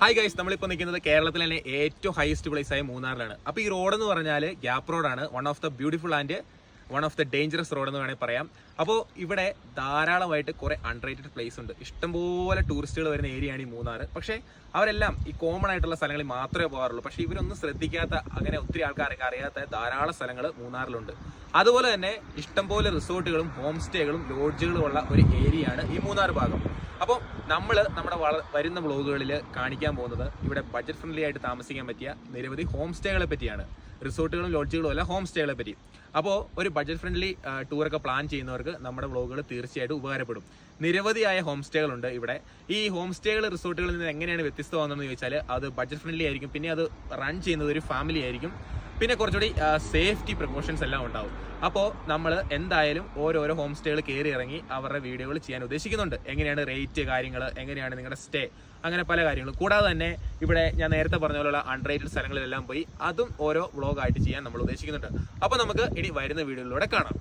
Hi guys, നമ്മളിപ്പോൾ നിൽക്കുന്നത് കേരളത്തിൽ തന്നെ ഏറ്റവും ഹൈസ്റ്റ് പ്ലേസ് ആയ മൂന്നാറിലാണ്. അപ്പോൾ ഈ റോഡ് എന്ന് പറഞ്ഞാൽ ഗ്യാപ്പ് റോഡാണ്. One of the beautiful and one of the dangerous road എന്ന് വേണമെങ്കിൽ പറയാം. അപ്പോൾ ഇവിടെ ധാരാളമായിട്ട് കുറേ അൺറേറ്റഡ് പ്ലേസ് ഉണ്ട്. ഇഷ്ടംപോലെ ടൂറിസ്റ്റുകൾ വരുന്ന ഏരിയയാണ് ഈ മൂന്നാർ. പക്ഷേ അവരെല്ലാം ഈ കോമൺ ആയിട്ടുള്ള സ്ഥലങ്ങളിൽ മാത്രമേ പോകാറുള്ളൂ. പക്ഷേ ഇവരൊന്നും ശ്രദ്ധിക്കാത്ത, അങ്ങനെ ഒത്തിരി ആൾക്കാരൊക്കെ അറിയാത്ത ധാരാളം സ്ഥലങ്ങൾ മൂന്നാറിലുണ്ട്. അതുപോലെ തന്നെ ഇഷ്ടംപോലെ റിസോർട്ടുകളും ഹോം സ്റ്റേകളും ലോഡ്ജുകളും ഉള്ള ഒരു ഏരിയയാണ് ഈ മൂന്നാർ ഭാഗം. അപ്പോൾ നമ്മൾ നമ്മുടെ വരുന്ന വ്ളോഗുകളിൽ കാണിക്കാൻ പോകുന്നത് ഇവിടെ ബഡ്ജറ്റ് ഫ്രണ്ട്ലി ആയിട്ട് താമസിക്കാൻ പറ്റിയ നിരവധി ഹോം സ്റ്റേകളെ പറ്റിയാണ്. റിസോർട്ടുകളും ലോഡ്ജുകളും അല്ല, ഹോം സ്റ്റേകളെ പറ്റി. അപ്പോൾ ഒരു ബഡ്ജറ്റ് ഫ്രണ്ട്ലി ടൂറൊക്കെ പ്ലാൻ ചെയ്യുന്നവർക്ക് നമ്മുടെ വ്ളോഗുകൾ തീർച്ചയായിട്ടും ഉപകാരപ്പെടും. നിരവധിയായ ഹോം സ്റ്റേകളുണ്ട് ഇവിടെ. ഈ ഹോം സ്റ്റേകൾ റിസോർട്ടുകളിൽ നിന്ന് എങ്ങനെയാണ് വ്യത്യസ്തമാകുന്നതെന്ന് ചോദിച്ചാൽ അത് ബഡ്ജറ്റ് ഫ്രണ്ട്ലി ആയിരിക്കും. പിന്നെ അത് റൺ ചെയ്യുന്നത് ഒരു ഫാമിലി ആയിരിക്കും. പിന്നെ കുറച്ചുകൂടി സേഫ്റ്റി പ്രിക്കോഷൻസ് എല്ലാം ഉണ്ടാവും. അപ്പോൾ നമ്മൾ എന്തായാലും ഓരോരോ ഹോം സ്റ്റേകൾ കയറി ഇറങ്ങി അവരുടെ വീഡിയോകൾ ചെയ്യാൻ ഉദ്ദേശിക്കുന്നുണ്ട്. എങ്ങനെയാണ് റേറ്റ്, കാര്യങ്ങൾ, എങ്ങനെയാണ് നിങ്ങളുടെ സ്റ്റേ, അങ്ങനെ പല കാര്യങ്ങളും. കൂടാതെ തന്നെ ഇവിടെ ഞാൻ നേരത്തെ പറഞ്ഞ പോലുള്ള അൺറേറ്റഡ് സ്ഥലങ്ങളിലെല്ലാം പോയി അതും ഓരോ വ്ളോഗായിട്ട് ചെയ്യാൻ നമ്മൾ ഉദ്ദേശിക്കുന്നുണ്ട്. അപ്പോൾ നമുക്ക് ഇനി വരുന്ന വീഡിയോയിലൂടെ കാണാം.